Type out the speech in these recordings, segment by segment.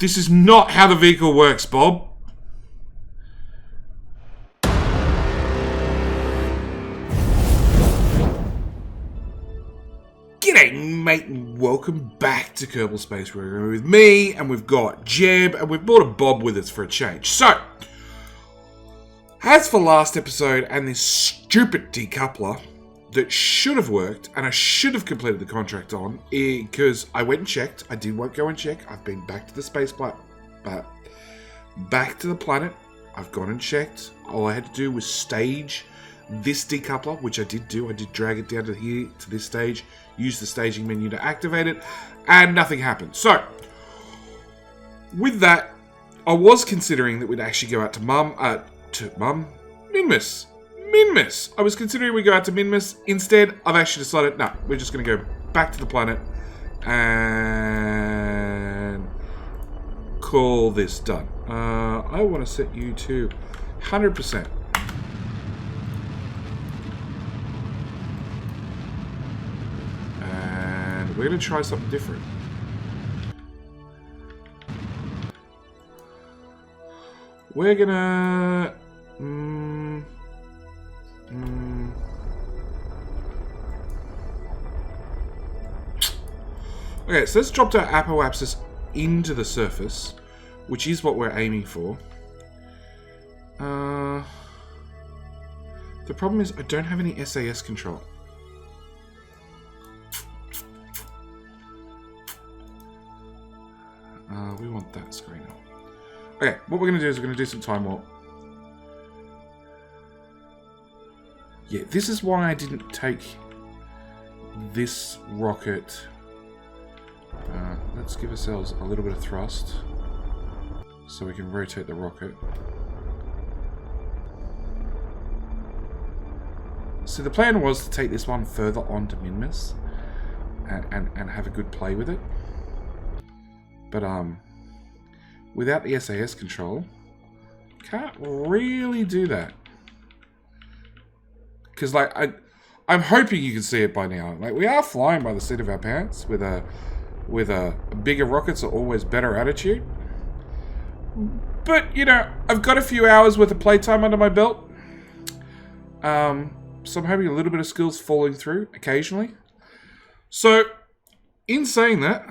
This is not how the vehicle works, Bob. G'day, mate, and welcome back to Kerbal Space Program with me, and we've got Jeb, and we've brought a Bob with us for a change. So, as for last episode and this stupid decoupler that should have worked, and I should have completed the contract on, because I went and checked. I did go and check. I've been back to the back to the planet. I've gone and checked. All I had to do was stage this decoupler, which I did do. I did drag it down to here, to this stage, use the staging menu to activate it, and nothing happened. So, with that, I was considering that we'd actually go out to Minmus. I was considering we go out to Minmus. Instead, I've actually decided, no, we're just going to go back to the planet and call this done. I want to set you to 100%. And we're going to try something different. We're going to... Okay, so let's drop our apoapsis into the surface, which is what we're aiming for. The problem is I don't have any SAS control. We want that screen up. Okay, what we're going to do is we're going to do some time warp. Yeah, this is why I didn't take this rocket. Let's give ourselves a little bit of thrust so we can rotate the rocket. So the plan was to take this one further on to Minmus and have a good play with it. But without the SAS control, can't really do that. Because like I'm hoping you can see it by now. Like, we are flying by the seat of our pants with a bigger rockets are always better attitude. But you know, I've got a few hours worth of playtime under my belt. So I'm having a little bit of skills falling through occasionally. So in saying that,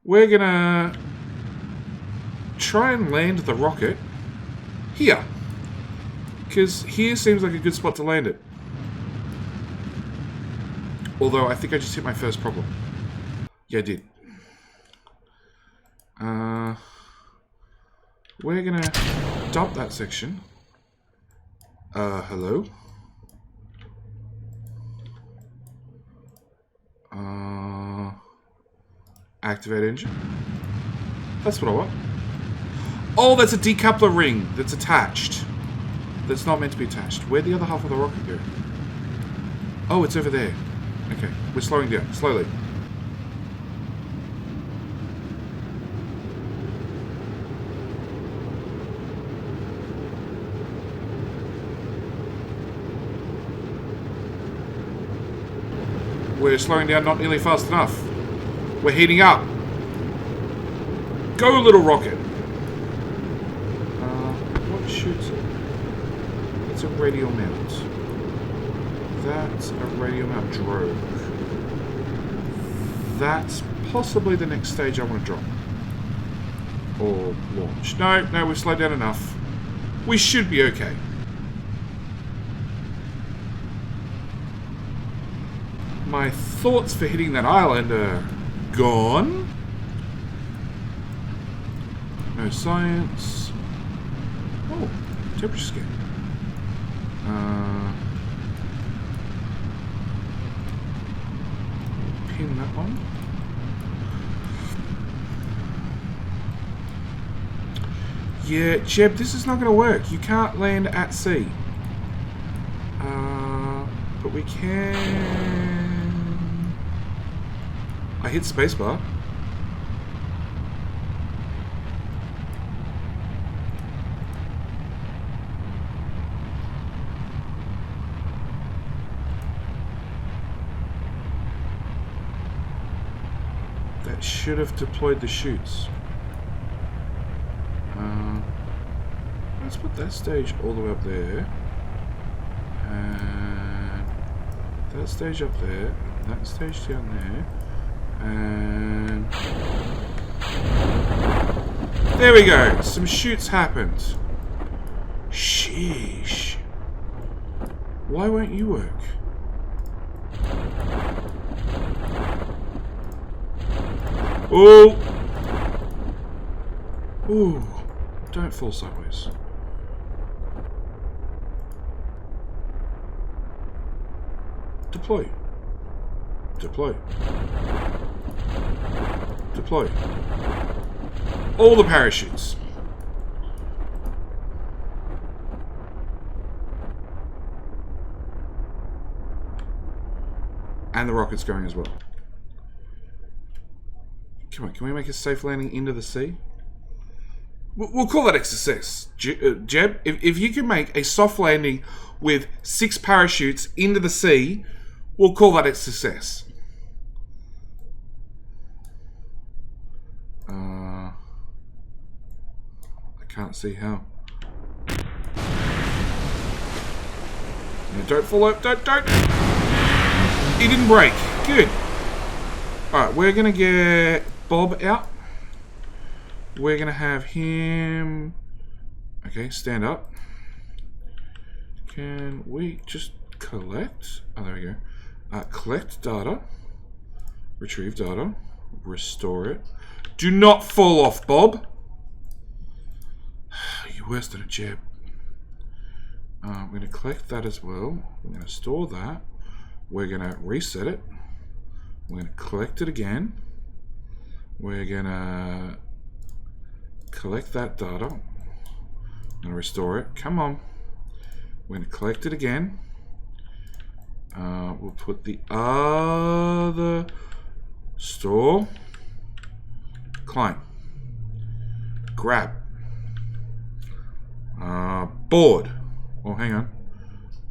we're gonna try and land the rocket here. Because here seems like a good spot to land it. Although, I think I just hit my first problem. Yeah, I did. We're gonna dump that section. Hello? Activate engine. That's what I want. Oh, that's a decoupler ring that's attached. That's not meant to be attached. Where'd the other half of the rocket go? Oh, it's over there. Okay, we're slowing down, slowly. We're slowing down not nearly fast enough. We're heating up. Go, little rocket. What shoots it? It's a radial mount. That's a radial mount drogue. That's possibly the next stage I want to drop. Or launch. No, we've slowed down enough. We should be okay. My thoughts for hitting that island are gone. No science. Oh, temperature scan. Pin that one. Yeah, Jeb, this is not going to work. You can't land at sea. But we can... I hit spacebar. That should have deployed the chutes. Let's put that stage all the way up there. And that stage up there. And that stage down there. And there we go. Some shoots happened. Sheesh. Why won't you work? Oh! Ooh. Don't fall sideways. Deploy. Deploy. Deploy. All the parachutes. And the rocket's going as well. Come on, can we make a safe landing into the sea? We'll call that a success. Jeb, if you can make a soft landing with 6 parachutes into the sea, we'll call that a success. I can't see how. No, don't fall out. Don't. He didn't break. Good. Alright, we're going to get Bob out. We're going to have him... Okay, stand up. Can we just collect? Oh, there we go. Collect data. Retrieve data. Restore it. Do not fall off, Bob. You're worse than a Jeb. I'm going to collect that as well. We're going to store that. We're going to reset it. We're going to collect it again. We're going to collect that data. I'm going to restore it. Come on. We're going to collect it again. We'll put the other store. Climb. Grab. Board. Oh, hang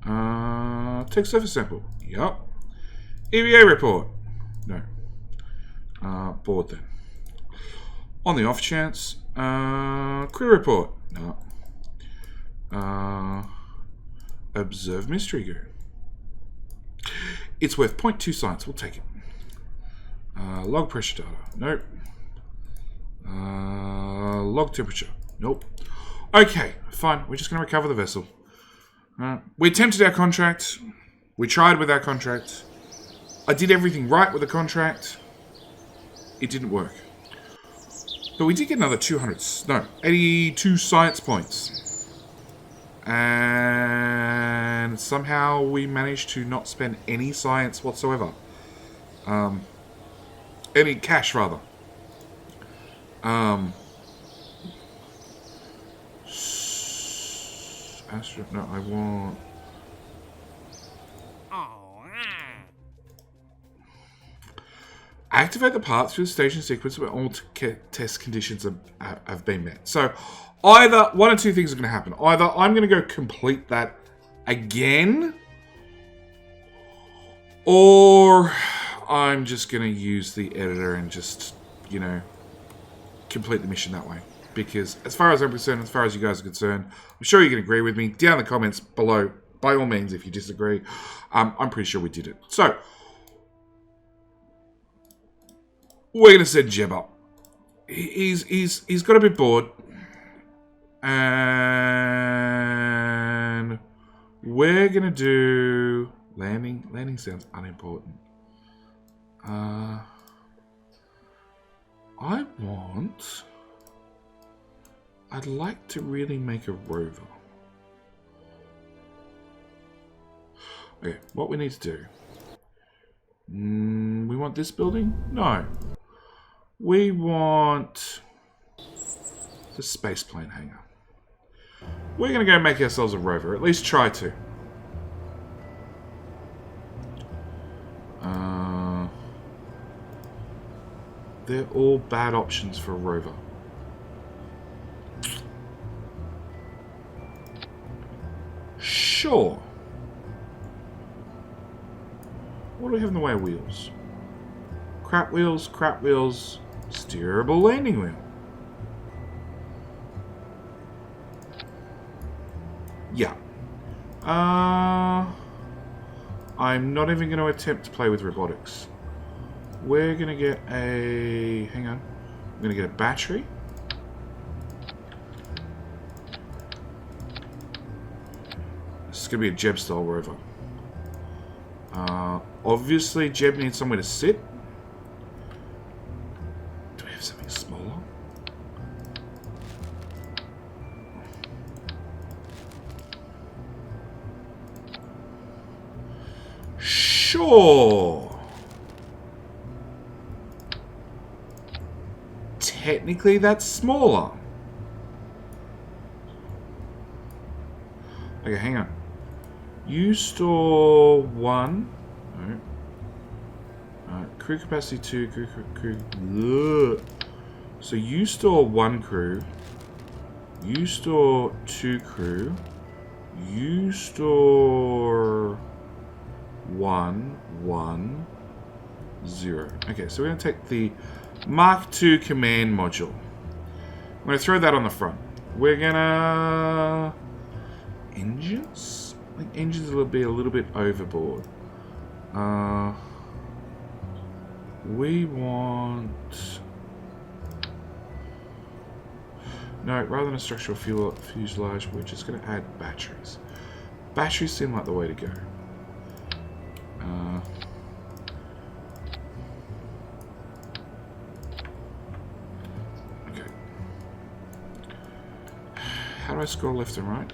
on. Take surface sample. Yup. EVA report. No. Board then. On the off chance. Crew report. No. Observe mystery go. It's worth 0.2 science. We'll take it. Log pressure data. Nope. Log temperature. Nope. Okay, fine. We're just going to recover the vessel. We attempted our contract. We tried with our contract. I did everything right with the contract. It didn't work. But we did get another 82 science points. And somehow we managed to not spend any science whatsoever. Any cash, rather. No, I want... Activate the path through the station sequence where all test conditions have been met. So, either one or two things are going to happen. Either I'm going to go complete that again, or I'm just going to use the editor and just, you know, complete the mission that way. Because as far as I'm concerned, as far as you guys are concerned, I'm sure you can agree with me. Down in the comments below, by all means, if you disagree. I'm pretty sure we did it. So, we're going to send Jeb up. He's got a bit bored. And we're going to do landing. Landing sounds unimportant. I'd like to really make a rover. Okay, what we need to do. We want this building? No. We want the spaceplane hangar. We're going to go make ourselves a rover. At least try to. They're all bad options for a rover. Sure. What do we have in the way of wheels? Crap wheels, steerable landing wheel. Yeah. I'm not even going to attempt to play with robotics. We're going to get a... Hang on. I'm going to get a battery. This is going to be a Jeb-style rover. Obviously, Jeb needs somewhere to sit. Do we have something smaller? Sure. Technically, that's smaller. Okay, hang on. You store 1. No. Crew capacity 2. Crew. Ugh. So you store 1 crew. You store 2 crew. You store 1, 0. Okay, so we're going to take the Mark II command module. I'm going to throw that on the front. We're going to... Engines? I think engines will be a little bit overboard. We want... No, rather than a structural fuselage, we're just going to add batteries. Batteries seem like the way to go. Okay. How do I scroll left and right?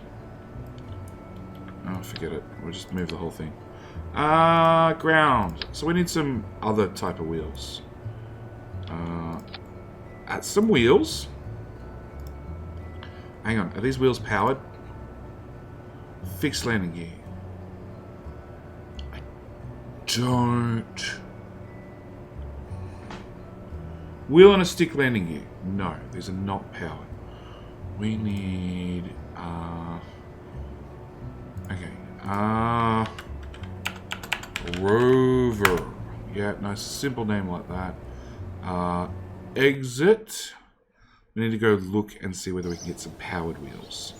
Oh, forget it. We'll just move the whole thing. Ground. So we need some other type of wheels. Add some wheels. Hang on. Are these wheels powered? Fixed landing gear. I don't. Wheel and a stick landing gear. No, these are not powered. We need... Okay. Rover. Yeah, nice simple name like that. Exit. We need to go look and see whether we can get some powered wheels.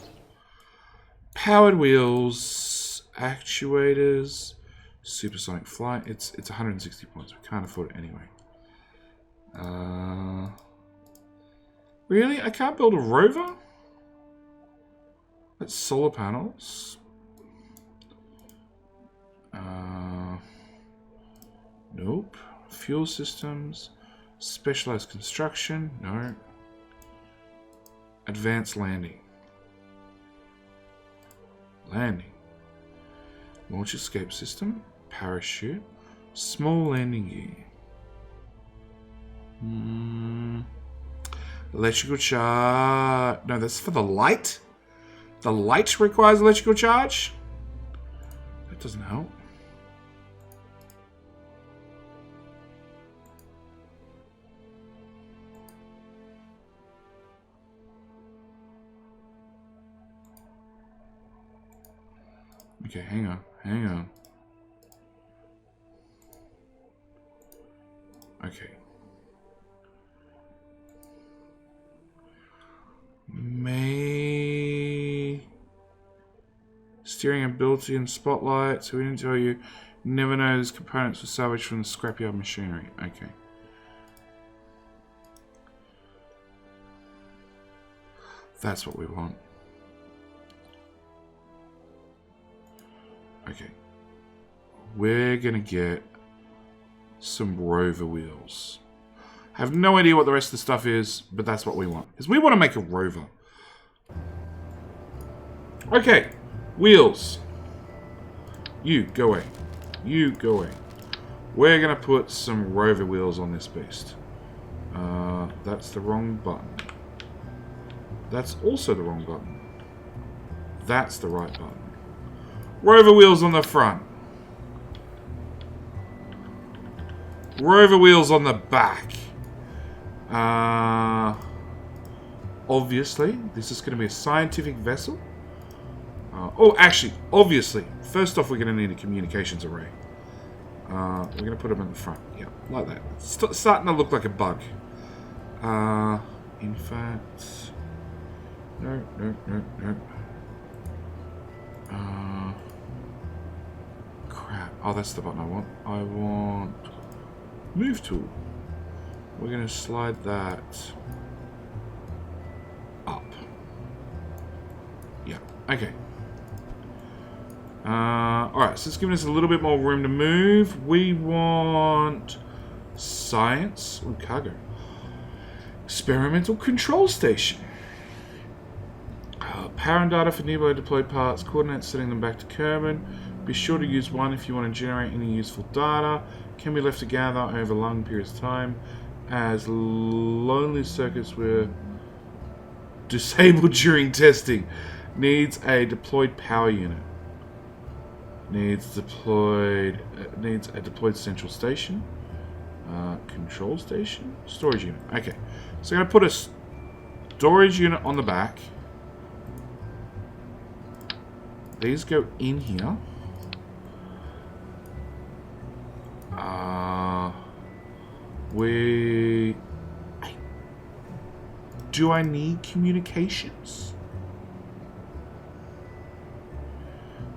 Powered wheels, actuators, supersonic flight. It's 160 points. We can't afford it anyway. Really? I can't build a rover? That's solar panels. Nope. Fuel systems. Specialized construction. No. Advanced landing. Landing. Launch escape system. Parachute. Small landing gear. Electrical charge. No, that's for the light. The light requires electrical charge. That doesn't help. Okay, hang on. Okay. Steering ability and spotlight. So we didn't tell you. Never know these components were salvaged from the scrapyard machinery. Okay. That's what we want. Okay. We're gonna get some rover wheels. I have no idea what the rest of the stuff is, but that's what we want. Because we want to make a rover. Okay. Wheels. You, go away. You, go away. We're going to put some rover wheels on this beast. That's the wrong button. That's also the wrong button. That's the right button. Rover wheels on the front. Rover wheels on the back. Obviously, this is going to be a scientific vessel. Oh, actually, obviously, first off, we're going to need a communications array. We're going to put them in the front. Yeah, like that. It's starting to look like a bug. In fact... No. Crap. Oh, that's the button I want. I want move tool. We're going to slide that up. Yeah. Okay. Alright, so it's giving us a little bit more room to move. We want science. Ooh, cargo. Experimental control station. Power and data for nearby deployed parts. Coordinates sending them back to Kerbal. Be sure to use one if you want to generate any useful data. Can be left to gather over long periods of time, as lonely circuits were disabled during testing. Needs a deployed power unit. Needs a deployed central station. Control station? Storage unit. Okay. So I'm going to put a storage unit on the back. These go in here. Do I need communications?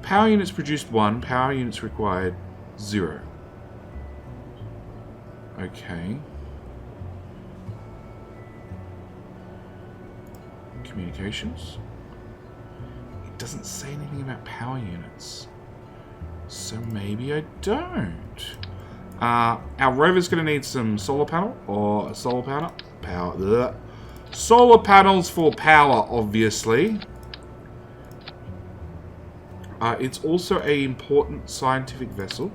Power units produced 1. Power units required 0. Okay. Communications. It doesn't say anything about power units. So maybe I don't. Our rover's going to need some solar panel or solar panel power. Ugh. Solar panels for power, obviously. It's also an important scientific vessel.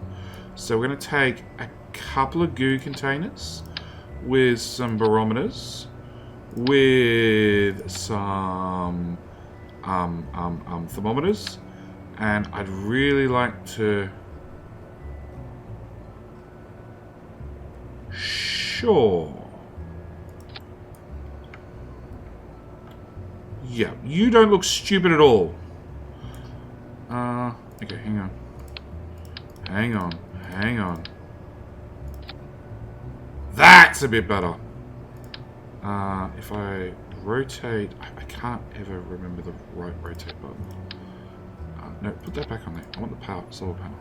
So we're going to take a couple of goo containers with some barometers, with some thermometers, and I'd really like to. Sure. Yeah, you don't look stupid at all. Okay, hang on. Hang on. Hang on. That's a bit better. If I rotate... I can't ever remember the right rotate button. No, put that back on there. I want the power. Solar panel.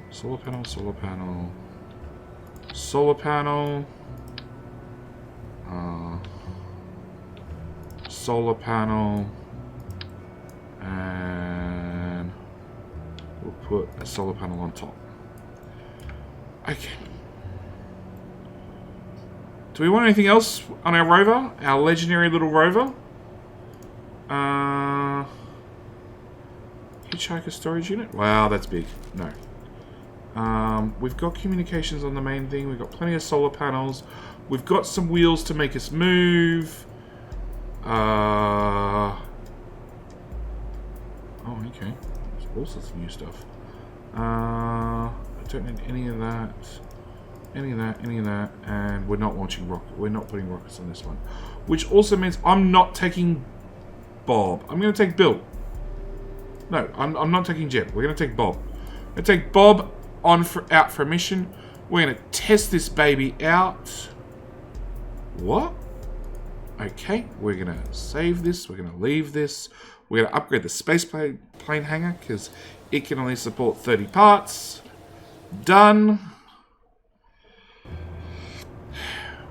Solar panel, solar panel. Solar panel. Solar panel. And we'll put a solar panel on top. Okay. Do we want anything else on our rover? Our legendary little rover? Hitchhiker storage unit? Wow, that's big. No. We've got communications on the main thing. We've got plenty of solar panels. We've got some wheels to make us move. Oh, okay. There's all sorts of new stuff. I don't need any of that. Any of that, any of that. And we're not launching rocket. We're not putting rockets on this one. Which also means I'm not taking Bob. I'm going to take Bill. No, I'm not taking Jeb. We're going to take Bob. We're going to take Bob out for a mission. We're going to test this baby out. What? Okay, we're going to save this. We're going to leave this. We're going to upgrade the space plane hangar because it can only support 30 parts. Done.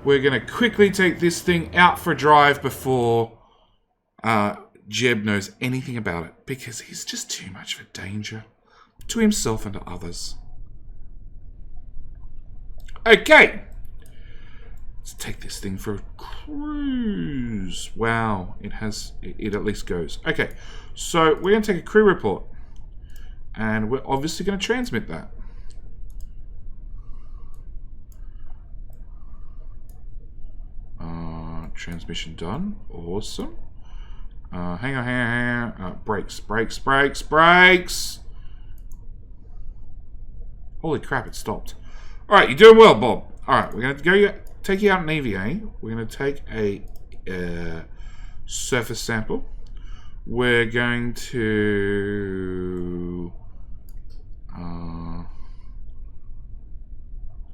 We're going to quickly take this thing out for a drive before Jeb knows anything about it because he's just too much of a danger to himself and to others. Okay. Let's take this thing for a cruise. Wow, it at least goes. Okay, so we're going to take a crew report. And we're obviously going to transmit that. Transmission done. Awesome. Hang on. Brakes. Holy crap, it stopped. Alright, you're doing well, Bob. Alright, we're going to go take you out an EVA. We're going to take a surface sample. We're going to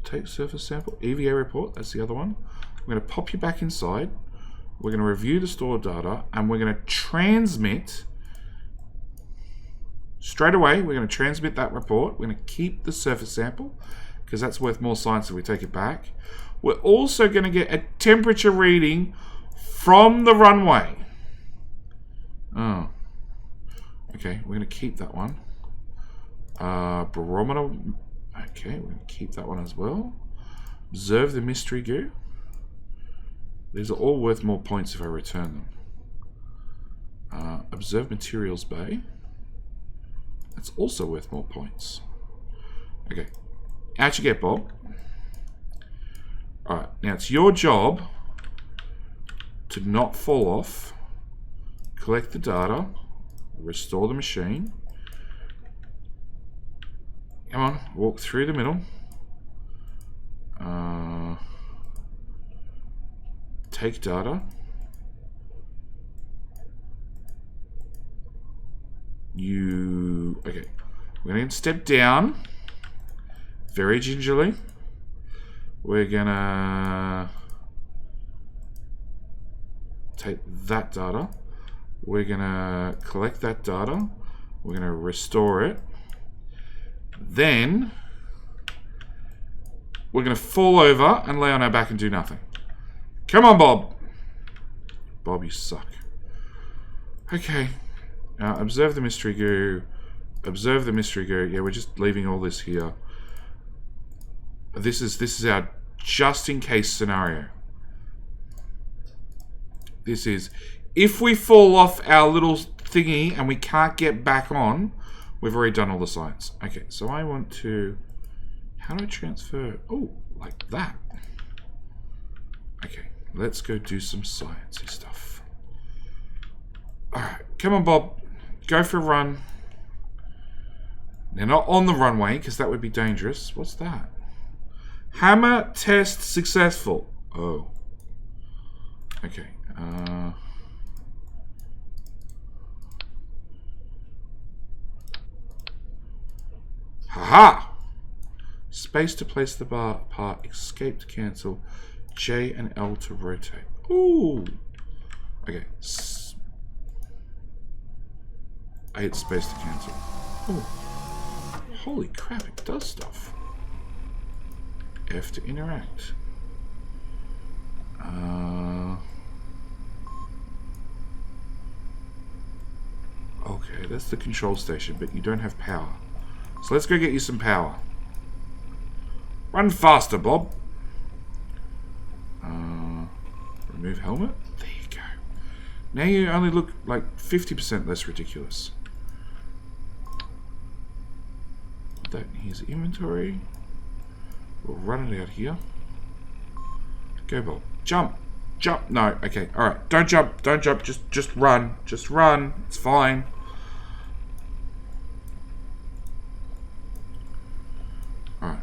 take surface sample. EVA report, that's the other one. We're going to pop you back inside. We're going to review the stored data, and we're going to transmit Straight away, we're going to transmit that report. We're going to keep the surface sample because that's worth more science if we take it back. We're also going to get a temperature reading from the runway. Oh. Okay, we're going to keep that one. Barometer. Okay, we're going to keep that one as well. Observe the mystery goo. These are all worth more points if I return them. Observe materials bay. That's also worth more points. Okay. Out you get, Bob. Alright, now it's your job to not fall off. Collect the data. Restore the machine. Come on, walk through the middle. Take data. Okay. We're going to step down. Very gingerly. We're going to take that data. We're going to collect that data. We're going to restore it. Then we're going to fall over and lay on our back and do nothing. Come on, Bob. Bob, you suck. Okay. Observe the mystery goo. Observe the mystery goo. Yeah, we're just leaving all this here. This is our just in case scenario. This is if we fall off our little thingy and we can't get back on, we've already done all the science. Okay, so I want to... How do I transfer? Oh, like that. Okay, let's go do some sciencey stuff. Alright, come on, Bob. Go for a run. Now, not on the runway, because that would be dangerous. What's that? Hammer test successful. Oh. Okay. Haha! Space to place the part. Escape to cancel. J and L to rotate. Ooh. Okay. I hit space to cancel. Ooh. Holy crap, it does stuff. F to interact. Okay, that's the control station, but you don't have power. So let's go get you some power. Run faster, Bob. Remove helmet. There you go. Now you only look like 50% less ridiculous. Put that in his inventory. We'll run it out here. Go, Bob. Jump. Jump. No. Okay. All right. Don't jump. Don't jump. Just run. Just run. It's fine. All right.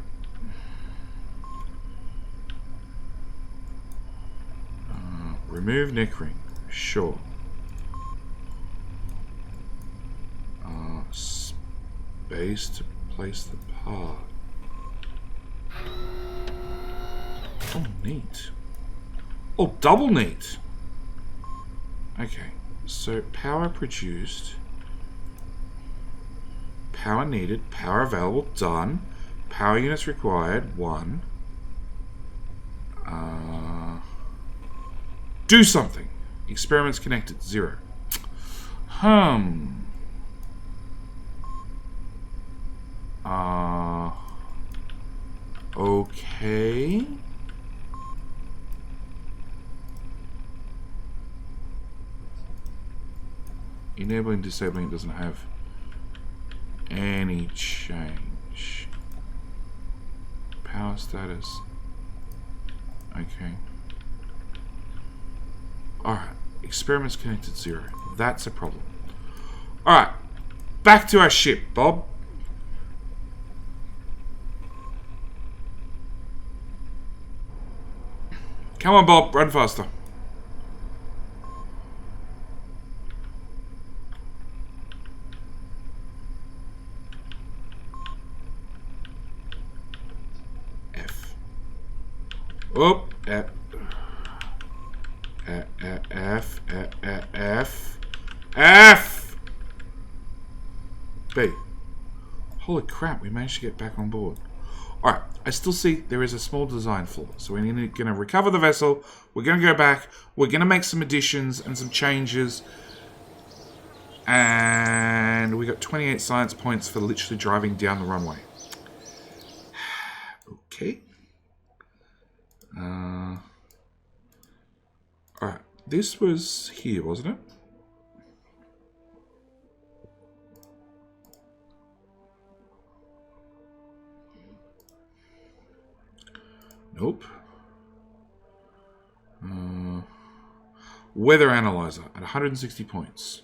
Remove neck ring. Sure. Space to place the part. Oh, neat. Oh, double neat. Okay, so power produced, power needed, power available, done. Power units required, 1. Do something. Experiments connected, 0. Okay. Enabling, disabling doesn't have any change. Power status. Okay. Alright. Experiments connected, 0. That's a problem. Alright. Back to our ship, Bob. Come on, Bob. Run faster. F. Oh, F. F. F. B. Holy crap, we managed to get back on board. Alright, I still see there is a small design flaw. So we're going to recover the vessel. We're going to go back. We're going to make some additions and some changes. And we got 28 science points for literally driving down the runway. Okay. Alright, this was here, wasn't it? Nope. Weather analyzer at 160 points.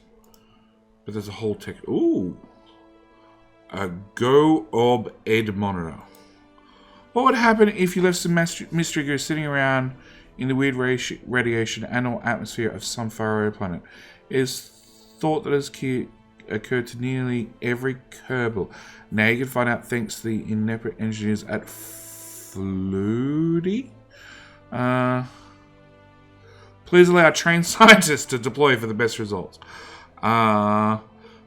But there's a whole tech. Ooh. A Go Ob Ed monitor. What would happen if you left some mystery gear sitting around in the weird radiation and or atmosphere of some faraway planet? It is thought that has occurred to nearly every Kerbal. Now you can find out thanks to the inept engineers at Flutie. Please allow trained scientists to deploy for the best results.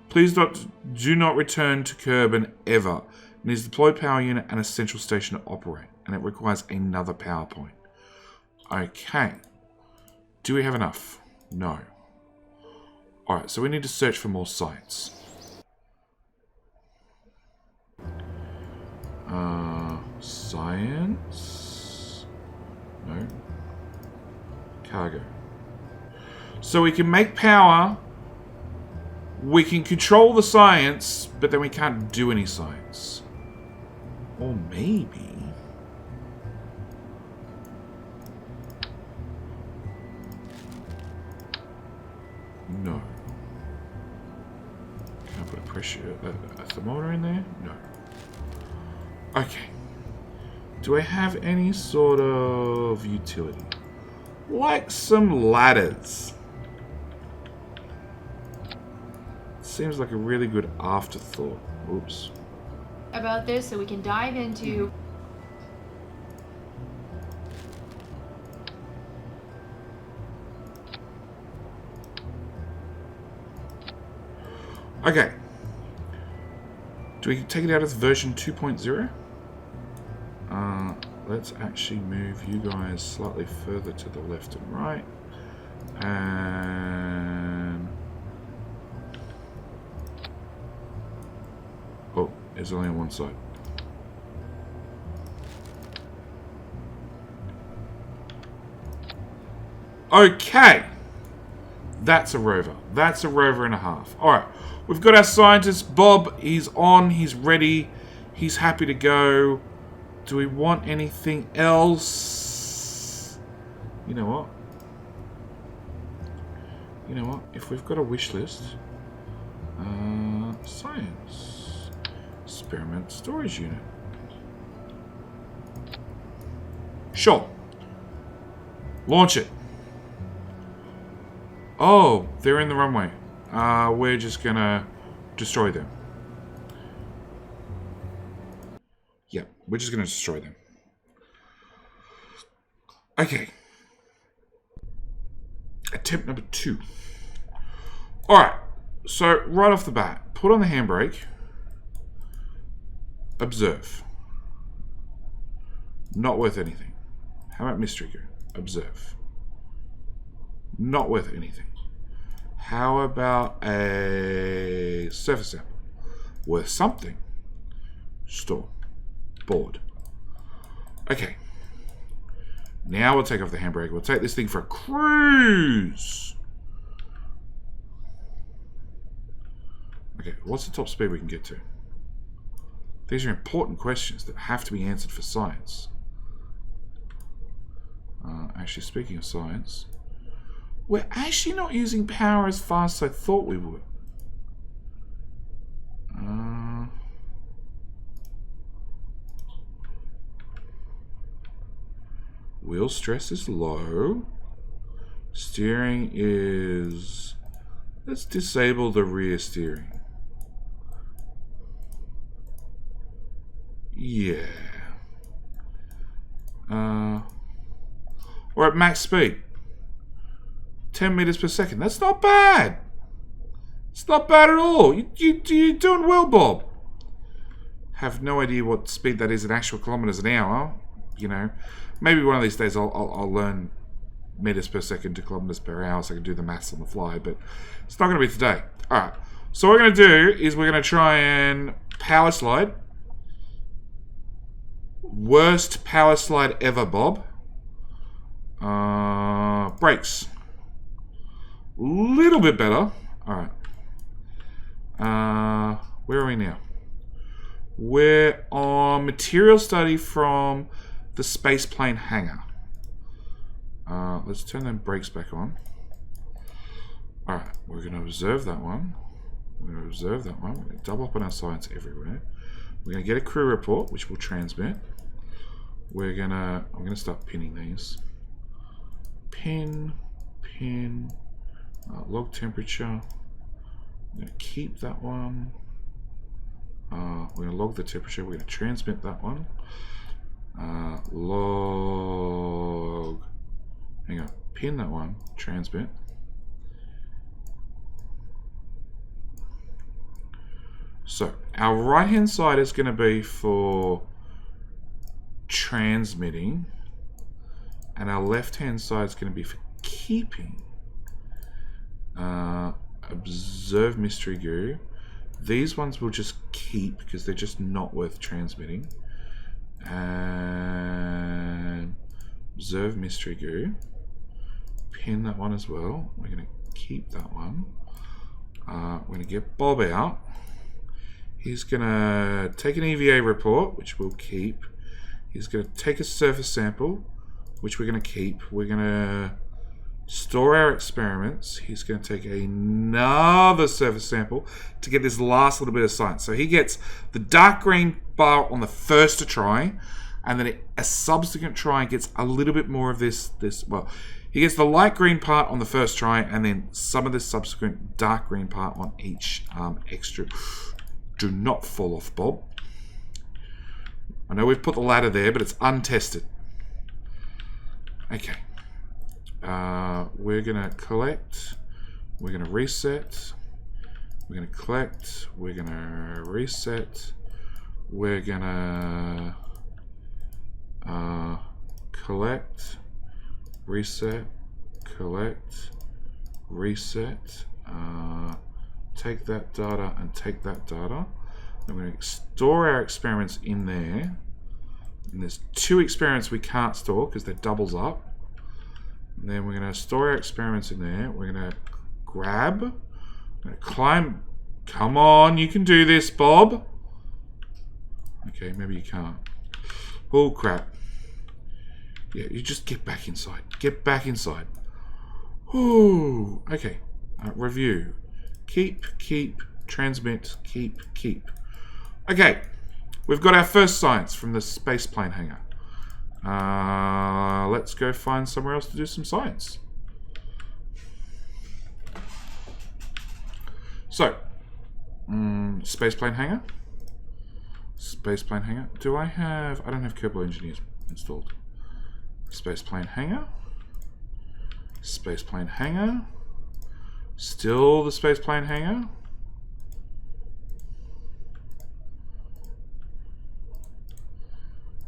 Please do not return to Kerbin ever. It needs a deployed power unit and a central station to operate. And it requires another power point. Okay. Do we have enough? No. Alright, so we need to search for more sites. Science? No. Cargo. So we can make power. We can control the science, but then we can't do any science. Or maybe... No. Can I put a pressure, a thermometer in there? No. Okay. Do I have any sort of utility? Like some ladders. Seems like a really good afterthought. Oops. About this so we can dive into... Okay. Do we take it out as version 2.0? Let's actually move you guys slightly further to the left and right. And... oh, there's only on one side. Okay. That's a rover. That's a rover and a half. Alright. We've got our scientist, Bob. He's on. He's ready. He's happy to go. Do we want anything else? You know what? You know what? If we've got a wish list... science. Experiment storage unit. Sure. Launch it. Oh, they're in the runway. We're just gonna destroy them. Yeah, we're just gonna destroy them. Okay. Attempt number 2. Alright, so right off the bat, put on the handbrake. Observe. Not worth anything. How about mystery gear? Observe. Not worth anything. How about a surface sample? Worth something. Store. Board. Okay. Now we'll take off the handbrake. We'll take this thing for a cruise. Okay, what's the top speed we can get to? These are important questions that have to be answered for science. Actually, speaking of science, we're actually not using power as fast as I thought we would. Wheel stress is low. Steering is... let's disable the rear steering. Yeah. We're at max speed. 10 meters per second. That's not bad. It's not bad at all. You're doing well, Bob. Have no idea what speed that is in actual kilometers an hour. You know, maybe one of these days I'll learn meters per second to kilometers per hour so I can do the maths on the fly, but it's not going to be today. Alright, so what we're going to do is we're going to try and power slide. Worst power slide ever, Bob. Brakes. Little bit better. Alright. Where are we now? We're on material study from the space plane hangar. Let's turn them brakes back on. Alright, we're going to observe that one. We're going to observe that one. We're going to double up on our science everywhere. We're going to get a crew report, which we'll transmit. I'm going to start pinning these. Pin. Log temperature. I'm going to keep that one. We're going to log the temperature. We're going to transmit that one. Log. Hang on. Pin that one. Transmit. So our right hand side is going to be for transmitting, and our left hand side is going to be for keeping. Observe mystery goo. These ones we'll just keep because they're just not worth transmitting. And observe mystery goo. Pin that one as well. We're going to keep that one. We're going to get Bob out. He's going to take an EVA report, which we'll keep. He's going to take a surface sample, which we're going to keep. We're going to store our experiments. He's going to take another surface sample to get this last little bit of science. So he gets the dark green bar on the first try, and then a subsequent try gets a little bit more of this. Well, he gets the light green part on the first try, and then some of the subsequent dark green part on each extra. Do not fall off, Bob. I know we've put the ladder there, but it's untested. Okay. We're going to collect. We're going to reset. We're going to collect. We're going to reset. We're going to collect. Reset. Collect. Reset. Take that data and take that data. I'm going to store our experiments in there. And there's 2 experiments we can't store because they're doubles up. And then we're going to store our experiments in there. We're going to grab. I'm going to climb. Come on, you can do this, Bob. Okay, maybe you can't. Oh, crap. Yeah, you just get back inside. Get back inside. Ooh, okay. Review. Keep, transmit, keep. Okay, we've got our first science from the space plane hangar. Let's go find somewhere else to do some science. So, space plane hangar. Space plane hangar. I don't have Kerbal engineers installed. Space plane hangar. Space plane hangar. Still the space plane hangar.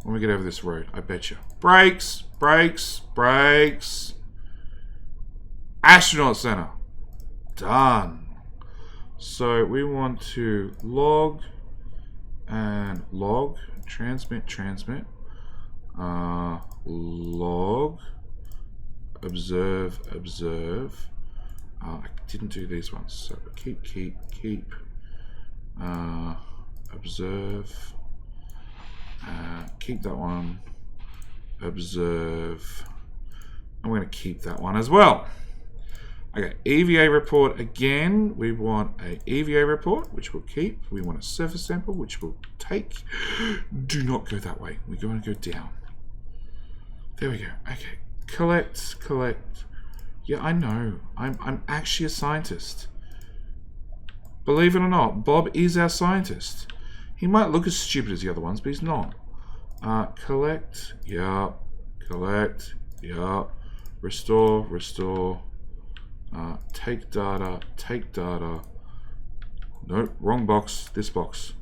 When we get over this road, I bet you. Brakes. Astronaut Center. Done. So we want to log and log. Transmit. Log. Observe. I didn't do these ones, so keep. Observe. Keep that one. Observe. I'm going to keep that one as well. Okay, EVA report again. We want a EVA report, which we'll keep. We want a surface sample, which we'll take. Do not go that way. We're going to go down. There we go. Okay, collect. Yeah, I know. I'm actually a scientist. Believe it or not, Bob is our scientist. He might look as stupid as the other ones, but he's not. Collect. Yeah. Collect. Yeah. Restore. Take data. Nope, wrong box. This box.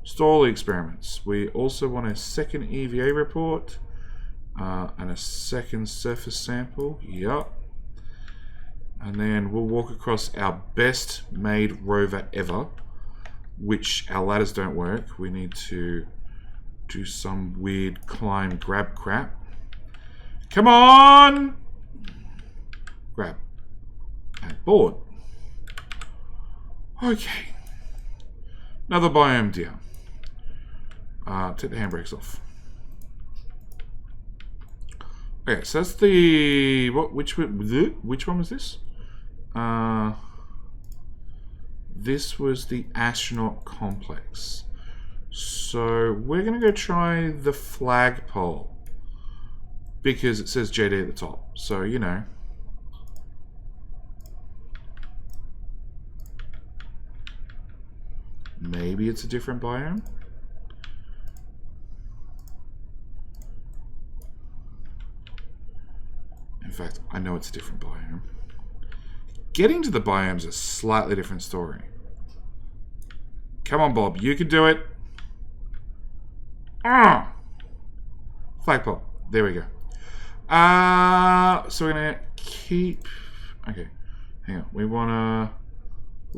Store all the experiments. We also want a second EVA report and a second surface sample. Yup. And then we'll walk across our best made rover ever, which our ladders don't work. We need to do some weird climb grab crap. Come on! Grab. And board. Okay. Another biome down. Take the handbrakes off. Okay, so that's the which one was this? This was the astronaut complex. So we're gonna go try the flagpole because it says JD at the top. So you know. Maybe it's a different biome. In fact, I know it's a different biome. Getting to the biomes is a slightly different story. Come on, Bob. You can do it. Ah! Flagpole. There we go. So we're going to keep... Okay. Hang on. We want to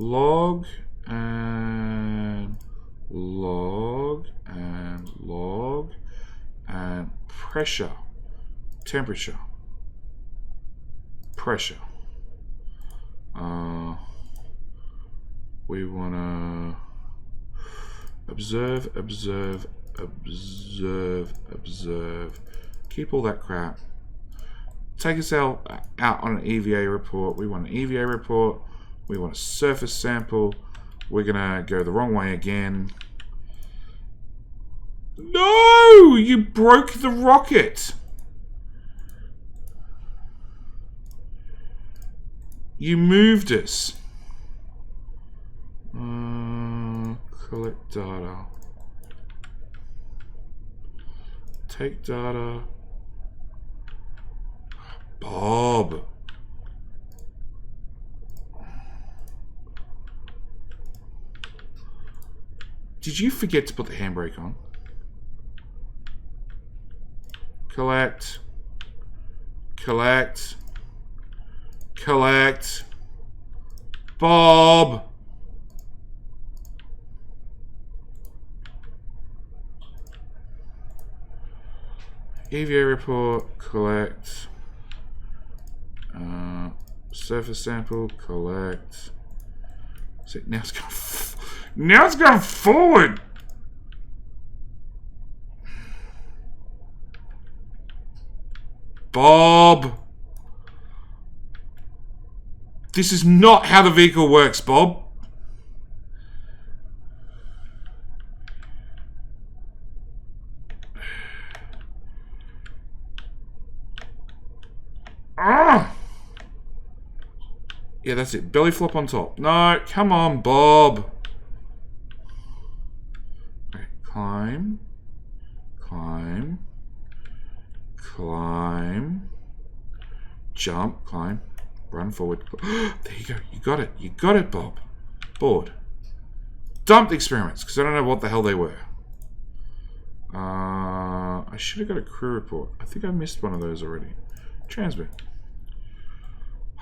log and log and log and pressure, temperature, pressure. We want to observe, observe, observe, observe. Keep all that crap. Take us out on an EVA report. We want an EVA report. We want a surface sample. We're gonna go the wrong way again. No! You broke the rocket! You moved us. Collect data. Take data. Bob. Did you forget to put the handbrake on? Collect. Collect. Collect. Bob. EVA report. Collect. Surface sample. Collect. See, now it's going. Now it's going forward. Bob. This is not how the vehicle works, Bob. Ah! Yeah, that's it. Belly flop on top. No, come on, Bob. Okay, climb. Climb. Climb. Jump. Climb. Run forward. There you go. You got it. You got it, Bob. Board. Dump the experiments, because I don't know what the hell they were. I should have got a crew report. I think I missed one of those already. Transmit.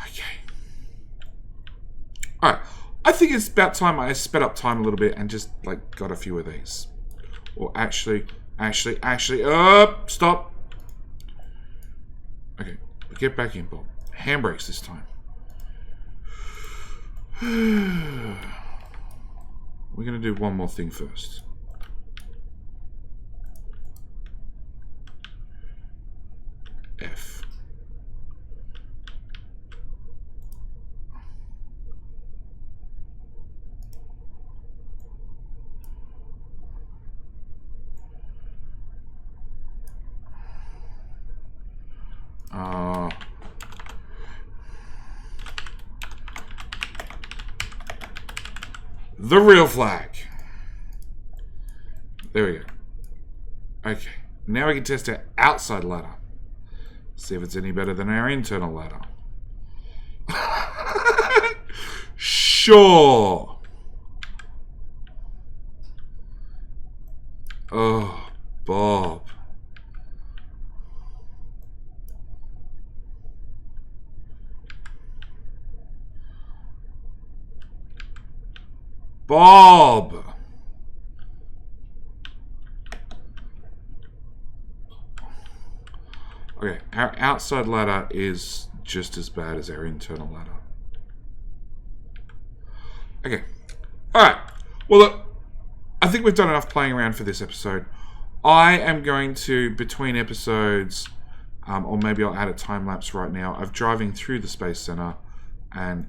Okay. Alright. I think it's about time I sped up time a little bit and just, like, got a few of these. Or actually, stop. Okay. Get back in, Bob. Handbrakes this time. We're going to do one more thing first. F. The real flag. There we go. Okay. Now we can test our outside ladder. See if it's any better than our internal ladder. Sure. Oh, Bob. Bob! Okay, our outside ladder is just as bad as our internal ladder. Okay. Alright. Well, look, I think we've done enough playing around for this episode. I am going to, between episodes, or maybe I'll add a time lapse right now, of driving through the Space Center and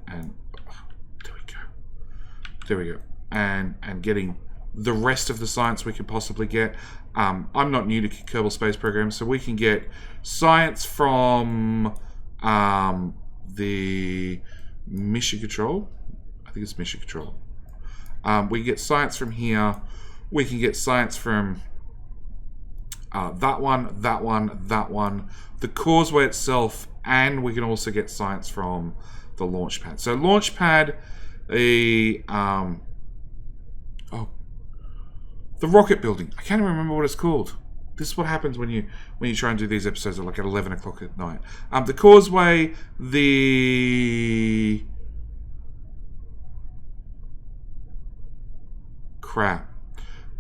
there we go. And getting the rest of the science we could possibly get. I'm not new to Kerbal Space Program, so we can get science from the Mission Control. I think it's Mission Control. We can get science from here. We can get science from that one, the causeway itself, and we can also get science from the launch pad. So launch pad, the rocket building. I can't even remember what it's called. This is what happens when you try and do these episodes at like at 11 o'clock at night. The causeway, the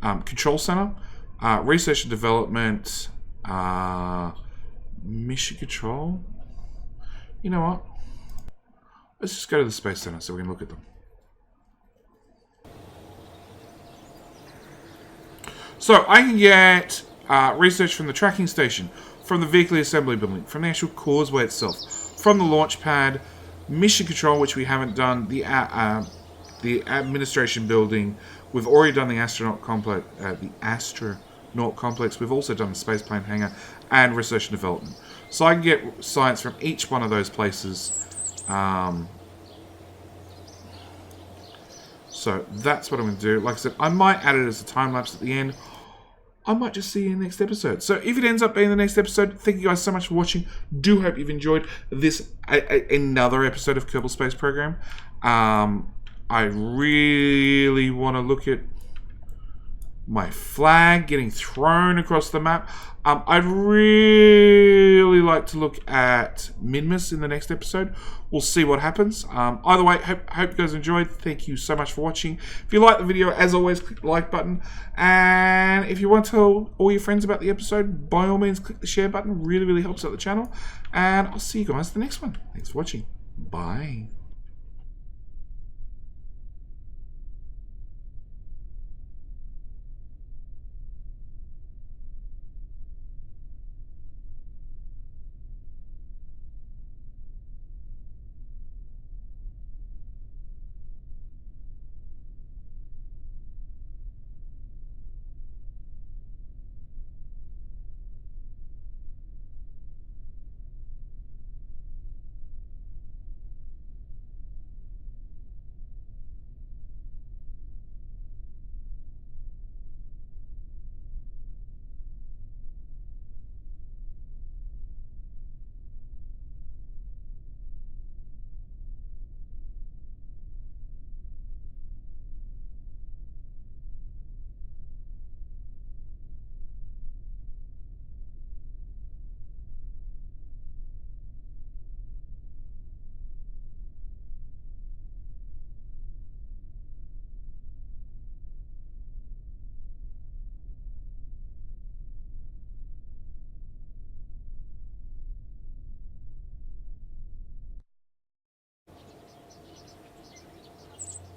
control center, research and development, mission control. You know what? Let's just go to the Space Center so we can look at them. So I can get research from the tracking station, from the vehicle assembly building, from the actual causeway itself, from the launch pad, mission control, which we haven't done, the administration building. We've already done the astronaut complex, We've also done the spaceplane hangar and research and development. So I can get science from each one of those places. So that's what I'm going to do. Like I said, I might add it as a time lapse at the end. I might just see you in the next episode. So if it ends up being the next episode, thank you guys so much for watching. Do hope you've enjoyed this another episode of Kerbal Space Program. I really want to look at my flag getting thrown across the map. I'd really like to look at Minmus in the next episode. We'll see what happens. Either way, hope you guys enjoyed. Thank you so much for watching. If you like the video, as always, click the like button. And if you want to tell all your friends about the episode, by all means, click the share button. Really, really helps out the channel. And I'll see you guys in the next one. Thanks for watching. Bye.